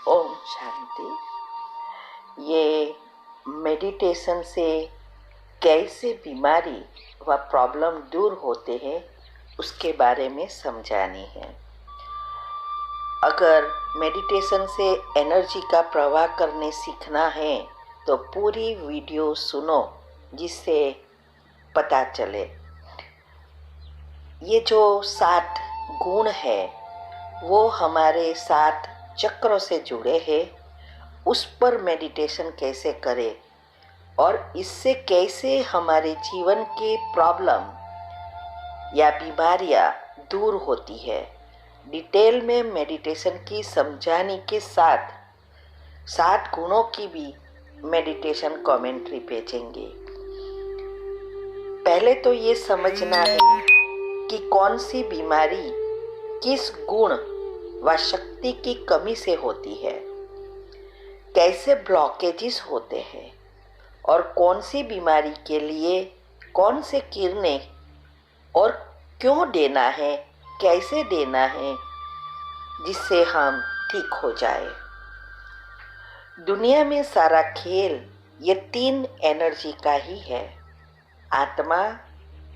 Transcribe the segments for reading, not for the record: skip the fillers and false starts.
ओम शांति। ये मेडिटेशन से कैसे बीमारी व प्रॉब्लम दूर होते हैं उसके बारे में समझानी है। अगर मेडिटेशन से एनर्जी का प्रवाह करने सीखना है तो पूरी वीडियो सुनो, जिससे पता चले। ये जो 7 गुण है वो हमारे 7 चक्रों से जुड़े हैं। उस पर मेडिटेशन कैसे करें और इससे कैसे हमारे जीवन के प्रॉब्लम या बीमारियां दूर होती है, डिटेल में मेडिटेशन की समझाने के साथ 7 गुणों की भी मेडिटेशन कमेंट्री भेजेंगे। पहले तो ये समझना है कि कौन सी बीमारी किस गुण व शक्ति की कमी से होती है, कैसे ब्लॉकेजेस होते हैं और कौन सी बीमारी के लिए कौन से किरणें और क्यों देना है, कैसे देना है, जिससे हम ठीक हो जाए। दुनिया में सारा खेल ये 3 एनर्जी का ही है, आत्मा,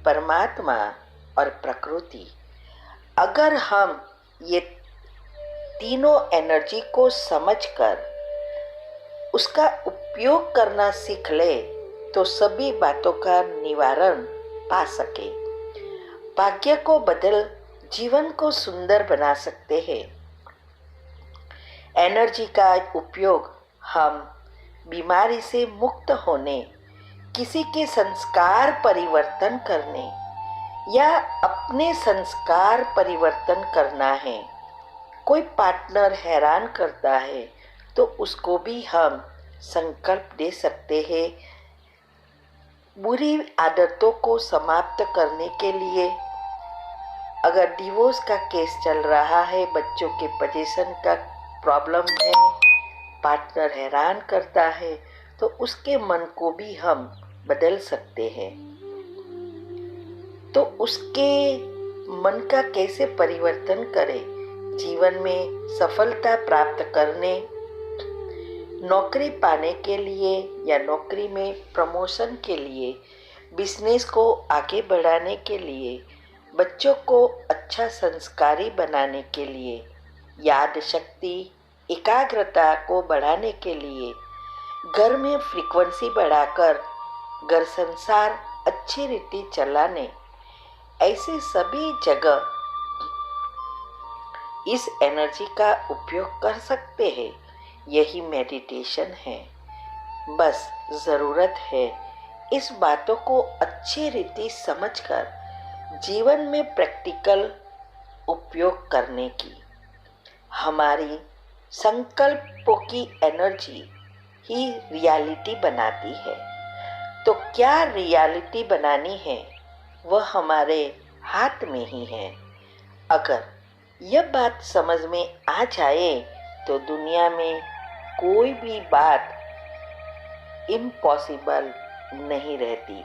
परमात्मा और प्रकृति। अगर हम ये तीनों एनर्जी को समझकर उसका उपयोग करना सीख ले तो सभी बातों का निवारण पा सके, भाग्य को बदल जीवन को सुंदर बना सकते हैं। एनर्जी का उपयोग हम बीमारी से मुक्त होने, किसी के संस्कार परिवर्तन करने या अपने संस्कार परिवर्तन करना है। कोई पार्टनर हैरान करता है तो उसको भी हम संकल्प दे सकते हैं। बुरी आदतों को समाप्त करने के लिए, अगर डिवोर्स का केस चल रहा है, बच्चों के पोजीशन का प्रॉब्लम है, पार्टनर हैरान करता है, तो उसके मन को भी हम बदल सकते हैं। तो उसके मन का कैसे परिवर्तन करें, जीवन में सफलता प्राप्त करने, नौकरी पाने के लिए या नौकरी में प्रमोशन के लिए, बिजनेस को आगे बढ़ाने के लिए, बच्चों को अच्छा संस्कारी बनाने के लिए, याद शक्ति एकाग्रता को बढ़ाने के लिए, घर में फ्रीक्वेंसी बढ़ाकर घर संसार अच्छी रीति चलाने, ऐसे सभी जगह इस एनर्जी का उपयोग कर सकते हैं। यही मेडिटेशन है। बस ज़रूरत है इस बातों को अच्छी रीति समझकर जीवन में प्रैक्टिकल उपयोग करने की। हमारी संकल्पों की एनर्जी ही रियलिटी बनाती है। तो क्या रियलिटी बनानी है वह हमारे हाथ में ही है। अगर यह बात समझ में आ जाए तो दुनिया में कोई भी बात इम्पॉसिबल नहीं रहती।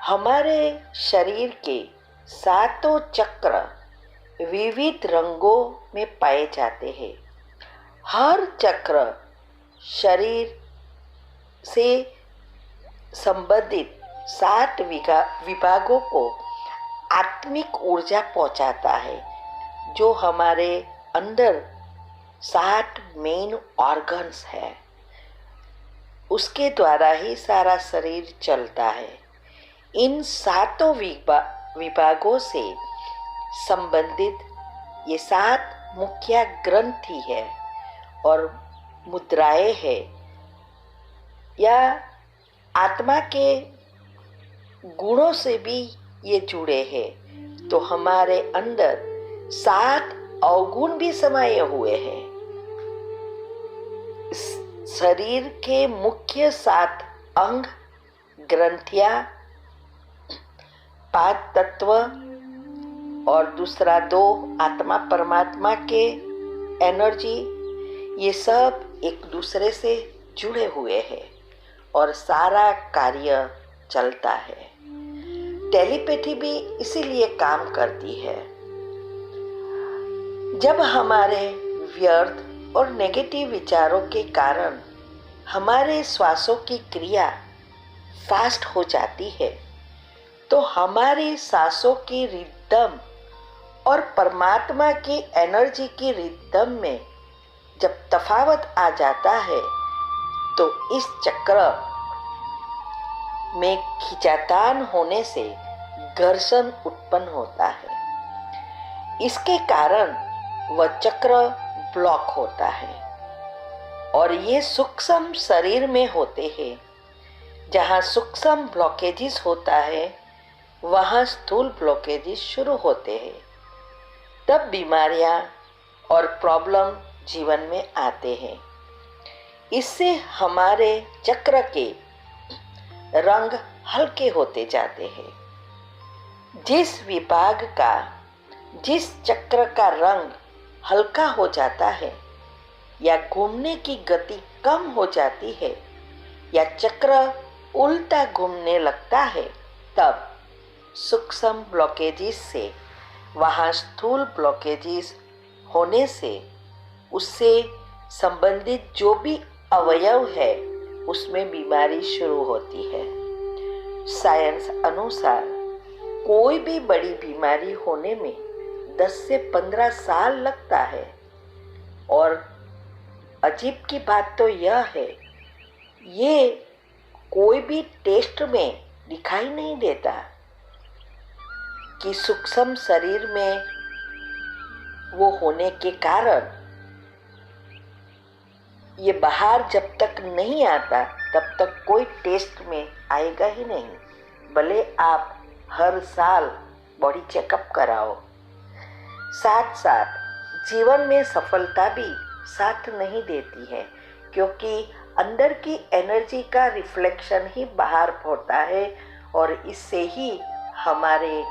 हमारे शरीर के 7 चक्र विविध रंगों में पाए जाते हैं। हर चक्र शरीर से संबंधित 7 विभागों को आत्मिक ऊर्जा पहुंचाता है, जो हमारे अंदर 7 मेन ऑर्गन्स है। उसके द्वारा ही सारा शरीर चलता है। इन 7 विभागों से संबंधित ये 7 मुख्य ग्रंथि है और मुद्राएं है, या आत्मा के गुणों से भी ये जुड़े हैं। तो हमारे अंदर 7 अवगुण भी समाये हुए हैं। शरीर के मुख्य 7 अंग, ग्रंथियां, 5 तत्व और दूसरा 2 आत्मा परमात्मा के एनर्जी, ये सब एक दूसरे से जुड़े हुए हैं और सारा कार्य चलता है। टेलीपैथी भी इसीलिए काम करती है। जब हमारे व्यर्थ और नेगेटिव विचारों के कारण हमारे श्वासों की क्रिया फास्ट हो जाती है, तो हमारी सांसों की रिदम और परमात्मा की एनर्जी की रिदम में जब तफावत आ जाता है तो इस चक्र में खिंचातान होने से घर्षण उत्पन्न होता है। इसके कारण वह चक्र ब्लॉक होता है और ये सूक्ष्म शरीर में होते हैं। जहाँ सूक्ष्म ब्लॉकेजेस होता है वहाँ स्थूल ब्लॉकेजेस शुरू होते हैं। तब बीमारियाँ और प्रॉब्लम जीवन में आते हैं। इससे हमारे चक्र के रंग हल्के होते जाते हैं। जिस विभाग का, जिस चक्र का रंग हल्का हो जाता है या घूमने की गति कम हो जाती है या चक्र उल्टा घूमने लगता है, तब सूक्ष्म ब्लॉकेजेस से वहाँ स्थूल ब्लॉकेजेस होने से उससे संबंधित जो भी अवयव है उसमें बीमारी शुरू होती है। साइंस अनुसार कोई भी बड़ी बीमारी होने में 10 से 15 साल लगता है। और अजीब की बात तो यह है, ये कोई भी टेस्ट में दिखाई नहीं देता कि सूक्ष्म शरीर में वो होने के कारण ये बाहर जब तक नहीं आता तब तक कोई टेस्ट में आएगा ही नहीं। भले आप हर साल बॉडी चेकअप कराओ। साथ साथ जीवन में सफलता भी साथ नहीं देती है, क्योंकि अंदर की एनर्जी का रिफ्लेक्शन ही बाहर होता है और इससे ही हमारे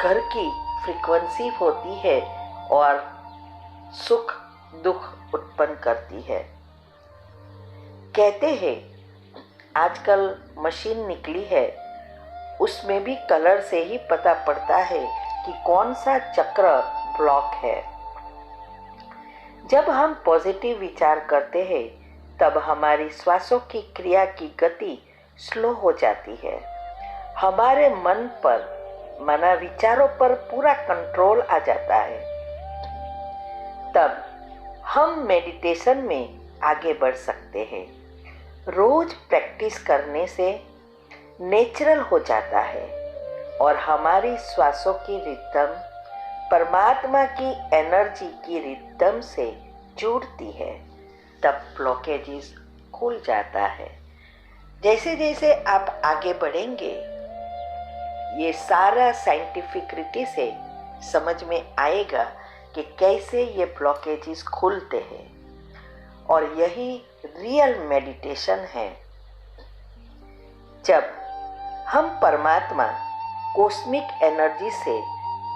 घर की फ्रीक्वेंसी होती है और सुख दुख उत्पन्न करती है। कहते हैं आजकल मशीन निकली है, उसमें भी कलर से ही पता पड़ता है कि कौन सा चक्र ब्लॉक है। जब हम पॉजिटिव विचार करते हैं तब हमारी श्वासों की क्रिया की गति स्लो हो जाती है। हमारे मन पर, मना विचारों पर पूरा कंट्रोल आ जाता है। तब हम मेडिटेशन में आगे बढ़ सकते हैं। रोज प्रैक्टिस करने से नेचुरल हो जाता है और हमारी श्वासों की रिदम परमात्मा की एनर्जी की रिदम से जुड़ती है। तब ब्लॉकेजेस खुल जाता है। जैसे जैसे आप आगे बढ़ेंगे ये सारा साइंटिफिकरिटी से समझ में आएगा कि कैसे ये ब्लॉकेजेस खुलते हैं। और यही रियल मेडिटेशन है। जब हम परमात्मा कॉस्मिक एनर्जी से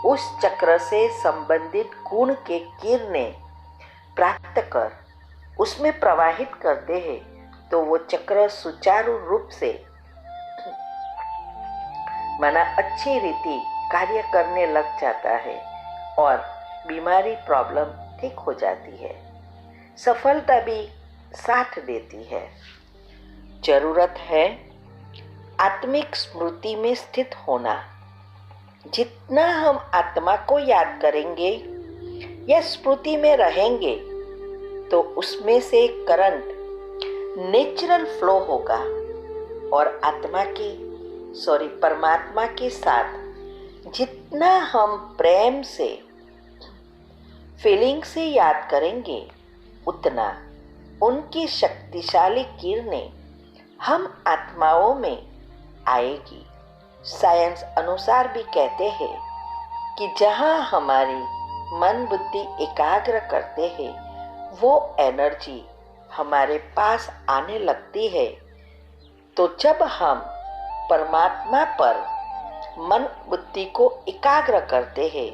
उस चक्र से संबंधित गुण के किरणें प्राप्त कर उसमें प्रवाहित करते हैं तो वो चक्र सुचारू रूप से माना अच्छी रीति कार्य करने लग जाता है और बीमारी प्रॉब्लम ठीक हो जाती है। सफलता भी साथ देती है। जरूरत है आत्मिक स्मृति में स्थित होना। जितना हम आत्मा को याद करेंगे या स्मृति में रहेंगे तो उसमें से करंट नेचुरल फ्लो होगा और परमात्मा के साथ जितना हम प्रेम से, फीलिंग से याद करेंगे उतना उनकी शक्तिशाली किरणें हम आत्माओं में आएगी। साइंस अनुसार भी कहते हैं कि जहाँ हमारी मन बुद्धि एकाग्र करते हैं वो एनर्जी हमारे पास आने लगती है। तो जब हम परमात्मा पर मन बुद्धि को एकाग्र करते हैं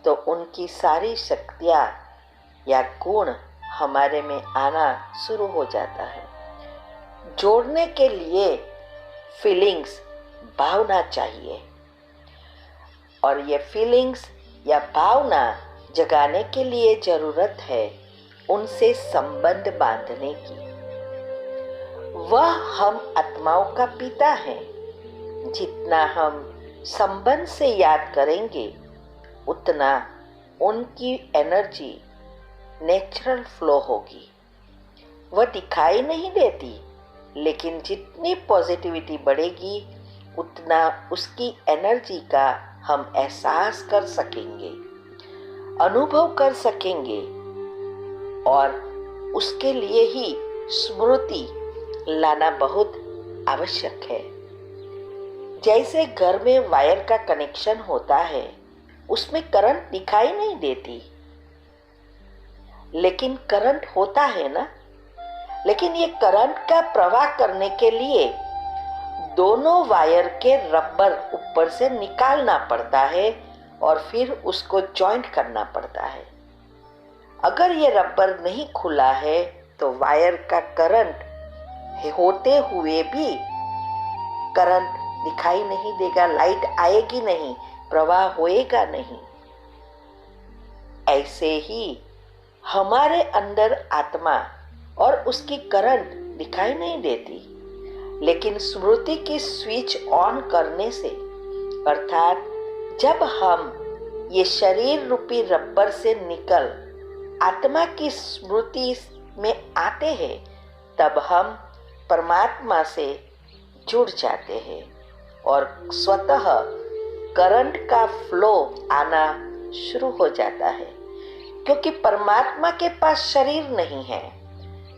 तो उनकी सारी शक्तियाँ या गुण हमारे में आना शुरू हो जाता है। जोड़ने के लिए फीलिंग्स, भावना चाहिए और ये फीलिंग्स या भावना जगाने के लिए ज़रूरत है उनसे संबंध बांधने की। वह हम आत्माओं का पिता है। जितना हम संबंध से याद करेंगे उतना उनकी एनर्जी नेचुरल फ्लो होगी। वह दिखाई नहीं देती, लेकिन जितनी पॉजिटिविटी बढ़ेगी उतना उसकी एनर्जी का हम एहसास कर सकेंगे, अनुभव कर सकेंगे। और उसके लिए ही स्मृति लाना बहुत आवश्यक है। जैसे घर में वायर का कनेक्शन होता है, उसमें करंट दिखाई नहीं देती, लेकिन करंट होता है ना। लेकिन ये करंट का प्रवाह करने के लिए दोनों वायर के रबर ऊपर से निकालना पड़ता है और फिर उसको जॉइंट करना पड़ता है। अगर ये रबर नहीं खुला है तो वायर का करंट होते हुए भी करंट दिखाई नहीं देगा, लाइट आएगी नहीं, प्रवाह होएगा नहीं। ऐसे ही हमारे अंदर आत्मा और उसकी करंट दिखाई नहीं देती, लेकिन स्मृति की स्विच ऑन करने से, अर्थात जब हम ये शरीर रूपी रबर से निकल आत्मा की स्मृति में आते हैं, तब हम परमात्मा से जुड़ जाते हैं और स्वतः करंट का फ्लो आना शुरू हो जाता है। क्योंकि परमात्मा के पास शरीर नहीं है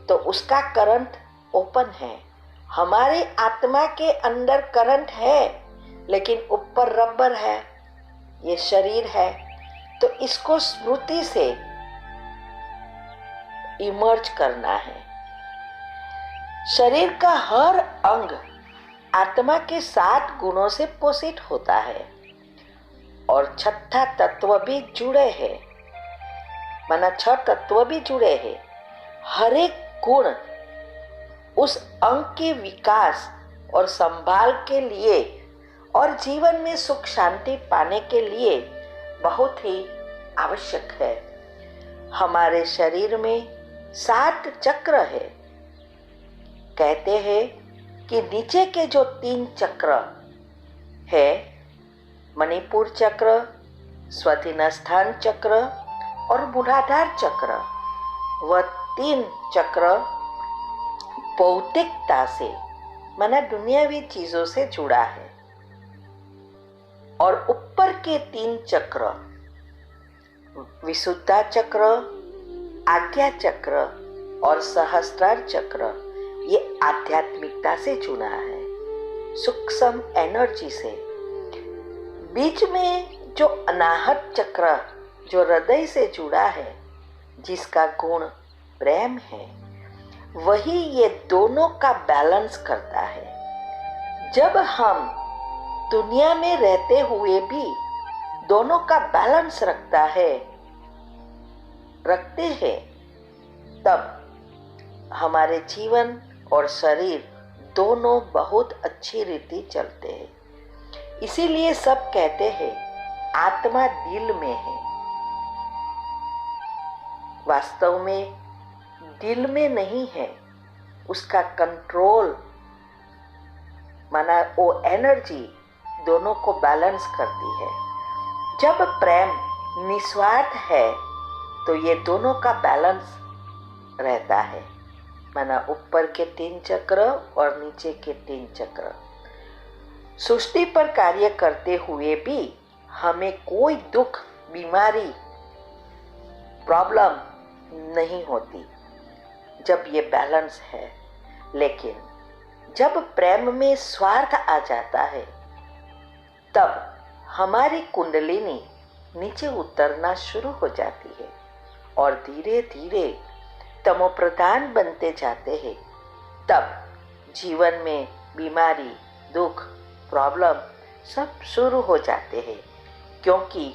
तो उसका करंट ओपन है। हमारी आत्मा के अंदर करंट है, लेकिन ऊपर रबर है, ये शरीर है। तो इसको स्मृति से इमर्ज करना है। शरीर का हर अंग आत्मा के 7 गुणों से पोषित होता है और छठा तत्व भी जुड़े हैं, माना 6 तत्व भी जुड़े हैं। हर एक गुण उस अंग के विकास और संभाल के लिए और जीवन में सुख शांति पाने के लिए बहुत ही आवश्यक है। हमारे शरीर में 7 चक्र है। कहते हैं कि नीचे के जो 3 चक्र है, मणिपुर चक्र, स्वाधिष्ठान चक्र और मूलाधार चक्र, वह 3 चक्र भौतिकता से, माना दुनियावी चीजों से जुड़ा है। और ऊपर के 3 चक्र, विशुद्धा चक्र, आज्ञा चक्र और सहस्त्रार चक्र, ये आध्यात्मिकता से जुड़ा है, सूक्ष्म एनर्जी से। बीच में जो अनाहत चक्र जो हृदय से जुड़ा है, जिसका गुण प्रेम है, वही ये दोनों का बैलेंस करता है। जब हम दुनिया में रहते हुए भी दोनों का बैलेंस रखते हैं, तब हमारे जीवन और शरीर दोनों बहुत अच्छी रीति चलते हैं। इसीलिए सब कहते हैं आत्मा दिल में है। वास्तव में दिल में नहीं है, उसका कंट्रोल, माना वो एनर्जी दोनों को बैलेंस करती है। जब प्रेम निस्वार्थ है तो ये दोनों का बैलेंस रहता है, माना ऊपर के 3 चक्र और नीचे के 3 चक्र। सृष्टि पर कार्य करते हुए भी हमें कोई दुख, बीमारी, प्रॉब्लम नहीं होती जब ये बैलेंस है। लेकिन जब प्रेम में स्वार्थ आ जाता है, तब हमारी कुंडलिनी नीचे उतरना शुरू हो जाती है और धीरे धीरे तमोप्रधान बनते जाते हैं। तब जीवन में बीमारी, दुख, प्रॉब्लम सब शुरू हो जाते हैं, क्योंकि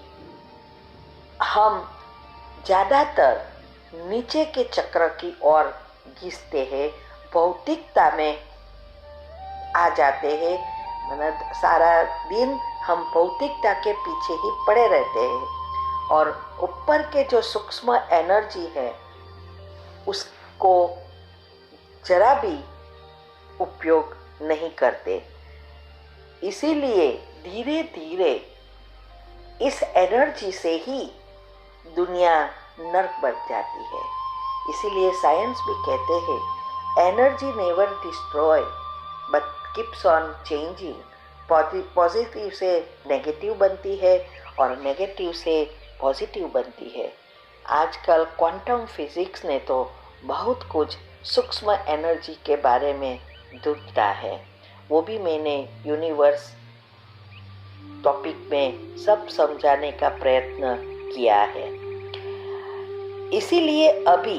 हम ज़्यादातर नीचे के चक्र की ओर घिसते हैं, भौतिकता में आ जाते हैं। मतलब सारा दिन हम भौतिकता के पीछे ही पड़े रहते हैं और ऊपर के जो सूक्ष्म एनर्जी है, उसको जरा भी उपयोग नहीं करते। इसीलिए धीरे धीरे इस एनर्जी से ही दुनिया नर्क बन जाती है। इसीलिए साइंस भी कहते हैं energy never destroy but keeps on changing. Positive से नेगेटिव बनती है और नेगेटिव से पॉजिटिव बनती है। आजकल क्वांटम फिजिक्स ने तो बहुत कुछ सूक्ष्म एनर्जी के बारे में ढूंढा है। वो भी मैंने यूनिवर्स टॉपिक में सब समझाने का प्रयत्न किया है। इसीलिए अभी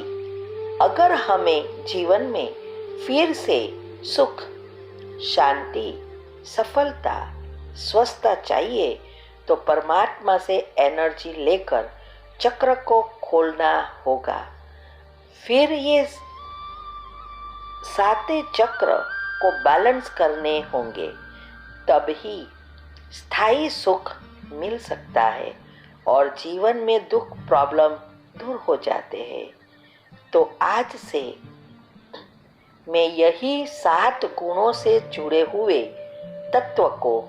अगर हमें जीवन में फिर से सुख, शांति, सफलता, स्वस्थता चाहिए तो परमात्मा से एनर्जी लेकर चक्र को खोलना होगा। फिर ये साते चक्र को बैलेंस करने होंगे, तभी स्थायी सुख मिल सकता है और जीवन में दुख, प्रॉब्लम दूर हो जाते हैं। तो आज से मैं यही 7 गुणों से जुड़े हुए तत्व को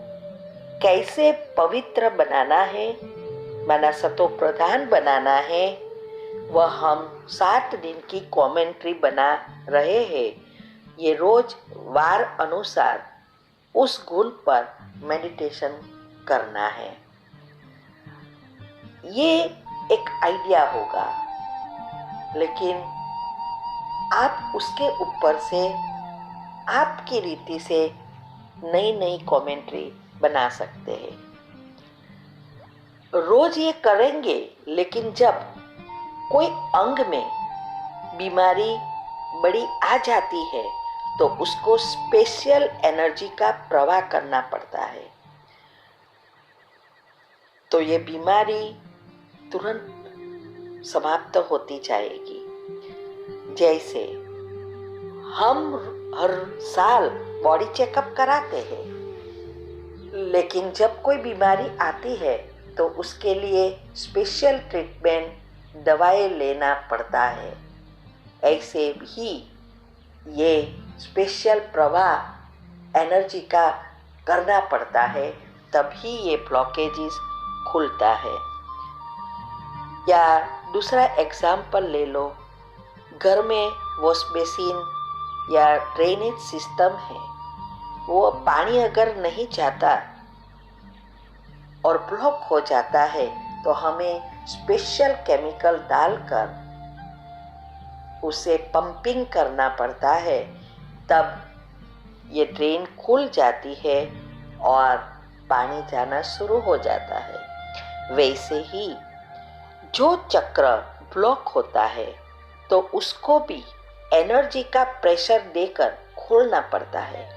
कैसे पवित्र बनाना है, माना सतो प्रधान बनाना है, वह हम 7 दिन की कमेंट्री बना रहे हैं। ये रोज वार अनुसार उस गुण पर मेडिटेशन करना है। ये एक आइडिया होगा, लेकिन आप उसके ऊपर से आपकी रीति से नई नई कमेंट्री बना सकते हैं। रोज ये करेंगे, लेकिन जब कोई अंग में बीमारी बड़ी आ जाती है तो उसको स्पेशल एनर्जी का प्रवाह करना पड़ता है, तो ये बीमारी तुरंत समाप्त होती जाएगी। जैसे हम हर साल बॉडी चेकअप कराते हैं, लेकिन जब कोई बीमारी आती है तो उसके लिए स्पेशल ट्रीटमेंट, दवाएं लेना पड़ता है। ऐसे भी ये स्पेशल प्रवाह एनर्जी का करना पड़ता है, तभी ये ब्लॉकेजेस खुलता है। या दूसरा एग्जाम्पल ले लो, घर में वॉश बेसिन या ड्रेनेज सिस्टम है, वो पानी अगर नहीं जाता और ब्लॉक हो जाता है तो हमें स्पेशल केमिकल डालकर उसे पंपिंग करना पड़ता है, तब ये ड्रेन खुल जाती है और पानी जाना शुरू हो जाता है। वैसे ही जो चक्र ब्लॉक होता है तो उसको भी एनर्जी का प्रेशर देकर खोलना पड़ता है।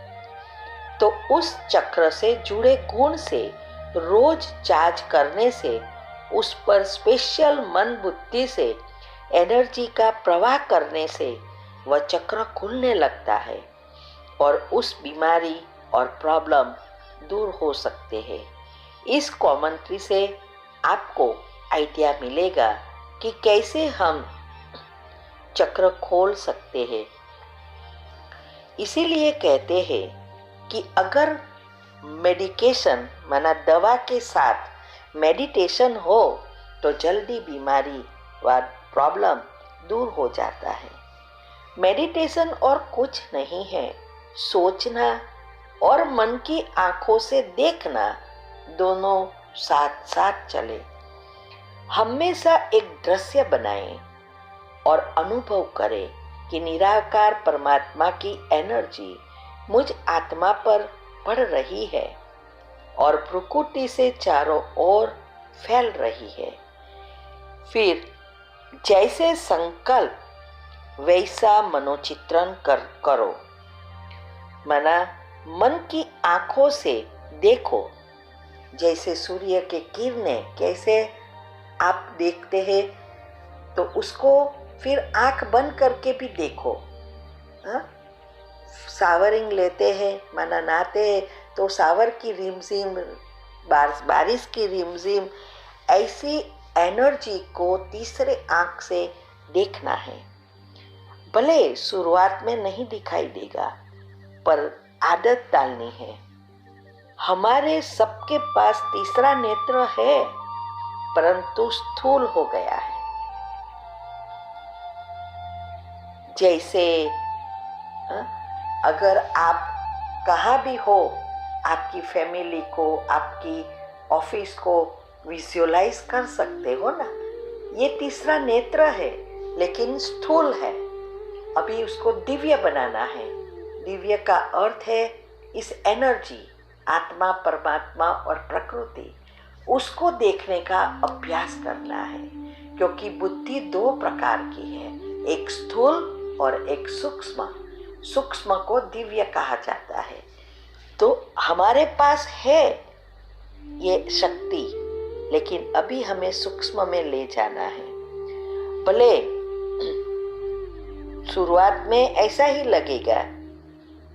तो उस चक्र से जुड़े गुण से रोज चार्ज करने से, उस पर स्पेशल मन बुद्धि से एनर्जी का प्रवाह करने से वह चक्र खुलने लगता है और उस बीमारी और प्रॉब्लम दूर हो सकते हैं। इस कमेंट्री से आपको आइडिया मिलेगा कि कैसे हम चक्र खोल सकते हैं। इसीलिए कहते हैं कि अगर मेडिकेशन माना दवा के साथ मेडिटेशन हो तो जल्दी बीमारी व प्रॉब्लम दूर हो जाता है। मेडिटेशन और कुछ नहीं है, सोचना और मन की आंखों से देखना दोनों साथ साथ चले। हमेशा एक दृश्य बनाएं और अनुभव करें कि निराकार परमात्मा की एनर्जी मुझ आत्मा पर बढ़ रही है और प्रकृति से चारों ओर फैल रही है। फिर जैसे संकल्प वैसा मनोचित्रण करो, माना मन की आंखों से देखो। जैसे सूर्य के किरणें कैसे आप देखते हैं, तो उसको फिर आंख बंद करके भी देखो। शावरिंग लेते हैं, माना नहाते हैं, तो शावर की रिमझिम, बारिश की रिमझिम, ऐसी एनर्जी को तीसरे आंख से देखना है। भले शुरुआत में नहीं दिखाई देगा, पर आदत डालनी है। हमारे सबके पास तीसरा नेत्र है, परंतु स्थूल हो गया है। जैसे अगर आप कहाँ भी हो, आपकी फैमिली को, आपकी ऑफिस को विजुअलाइज कर सकते हो ना। ये तीसरा नेत्र है, लेकिन स्थूल है। अभी उसको दिव्य बनाना है। दिव्य का अर्थ है इस एनर्जी, आत्मा, परमात्मा और प्रकृति, उसको देखने का अभ्यास करना है। क्योंकि बुद्धि दो प्रकार की है, एक स्थूल और एक सूक्ष्म। सूक्ष्म को दिव्य कहा जाता है। तो हमारे पास है ये शक्ति, लेकिन अभी हमें सूक्ष्म में ले जाना है। भले शुरुआत में ऐसा ही लगेगा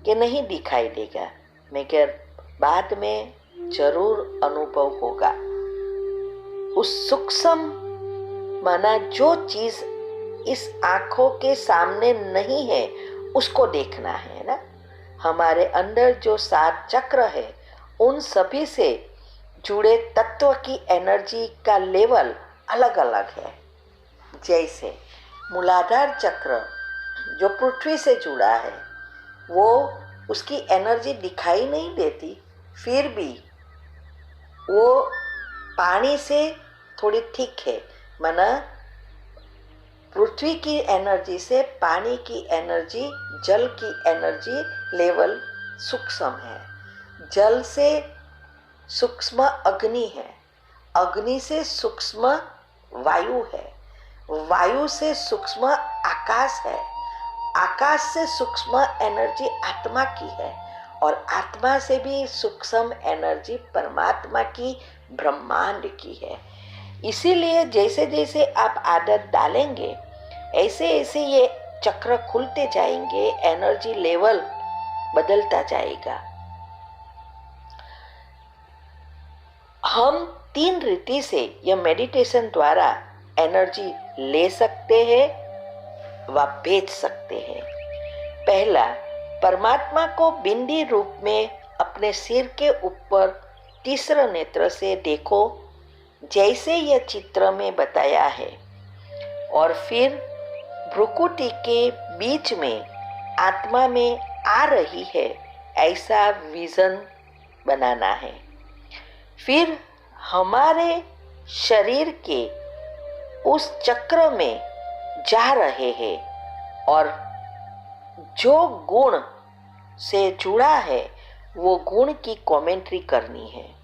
कि नहीं दिखाई देगा, मगर बाद में जरूर अनुभव होगा। उस सूक्ष्म माना जो चीज इस आंखों के सामने नहीं है, उसको देखना है ना। हमारे अंदर जो 7 चक्र है, उन सभी से जुड़े तत्व की एनर्जी का लेवल अलग अलग है। जैसे मूलाधार चक्र जो पृथ्वी से जुड़ा है, वो उसकी एनर्जी दिखाई नहीं देती, फिर भी वो पानी से थोड़ी ठीक है। माना पृथ्वी की एनर्जी से पानी की एनर्जी, जल की एनर्जी लेवल सूक्ष्म है। जल से सूक्ष्म अग्नि है, अग्नि से सूक्ष्म वायु है, वायु से सूक्ष्म आकाश है, आकाश से सूक्ष्म एनर्जी आत्मा की है, और आत्मा से भी सूक्ष्म एनर्जी परमात्मा की, ब्रह्मांड की है। इसीलिए जैसे जैसे आप आदत डालेंगे, ऐसे ऐसे ये चक्र खुलते जाएंगे, एनर्जी लेवल बदलता जाएगा। हम 3 रीति से यह मेडिटेशन द्वारा एनर्जी ले सकते हैं व भेज सकते हैं। पहला, परमात्मा को बिंदी रूप में अपने सिर के ऊपर तीसरा नेत्र से देखो, जैसे यह चित्र में बताया है, और फिर भ्रुकुटी के बीच में आत्मा में आ रही है, ऐसा विजन बनाना है। फिर हमारे शरीर के उस चक्र में जा रहे हैं, और जो गुण से जुड़ा है वो गुण की कमेंट्री करनी है।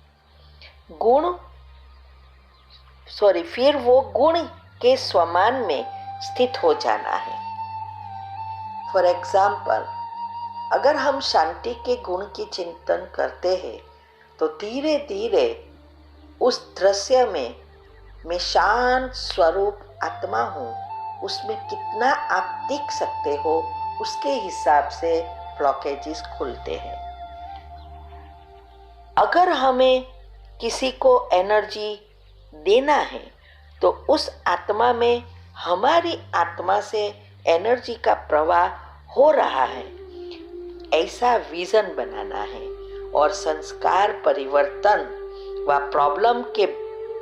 फिर वो गुण के समान में स्थित हो जाना है। फॉर एग्जाम्पल, अगर हम शांति के गुण की चिंतन करते हैं, तो धीरे धीरे उस दृश्य में मैं शांत स्वरूप आत्मा हूँ, उसमें कितना आप दिख सकते हो, उसके हिसाब से ब्लॉकेजेस खुलते हैं। अगर हमें किसी को एनर्जी देना है, तो उस आत्मा में हमारी आत्मा से एनर्जी का प्रवाह हो रहा है, ऐसा विजन बनाना है, और संस्कार परिवर्तन व प्रॉब्लम के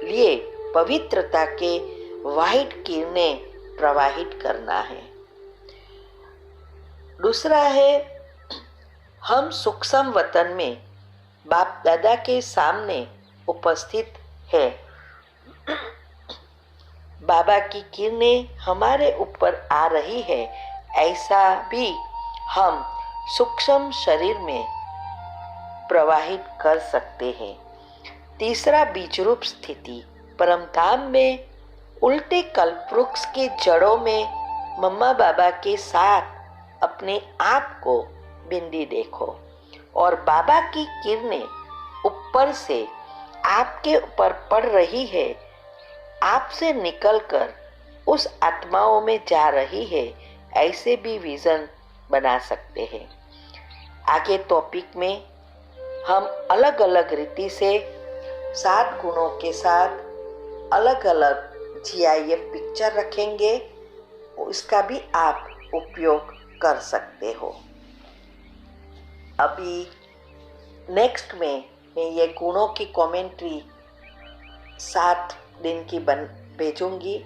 लिए पवित्रता के वाइट किरणें प्रवाहित करना है। दूसरा है, हम सूक्ष्म वतन में बाप दादा के सामने उपस्थित है। बाबा की किरणें हमारे ऊपर आ रही है, ऐसा भी हम सूक्ष्म शरीर में प्रवाहित कर सकते हैं। तीसरा, बीजरूप स्थिति। परम धाम में उल्टे कल्पवृक्ष के जड़ों में मम्मा बाबा के साथ अपने आप को बिंदी देखो, और बाबा की किरणें ऊपर से आपके ऊपर पड़ रही है, आपसे निकलकर उस आत्माओं में जा रही है, ऐसे भी विजन बना सकते हैं। आगे टॉपिक में हम अलग अलग रीति से 7 गुणों के साथ अलग अलग GIF पिक्चर रखेंगे, इसका भी आप उपयोग कर सकते हो। अभी नेक्स्ट में मैं ये गुणों की कमेंट्री 7 दिन की भेजूंगी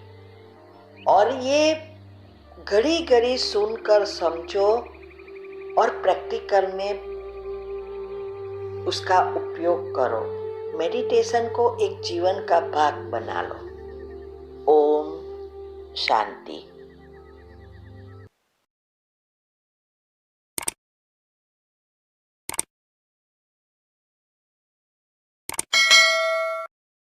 और ये घड़ी घड़ी सुनकर समझो और प्रैक्टिकल में उसका उपयोग करो। मेडिटेशन को एक जीवन का भाग बना लो। ओम शांति।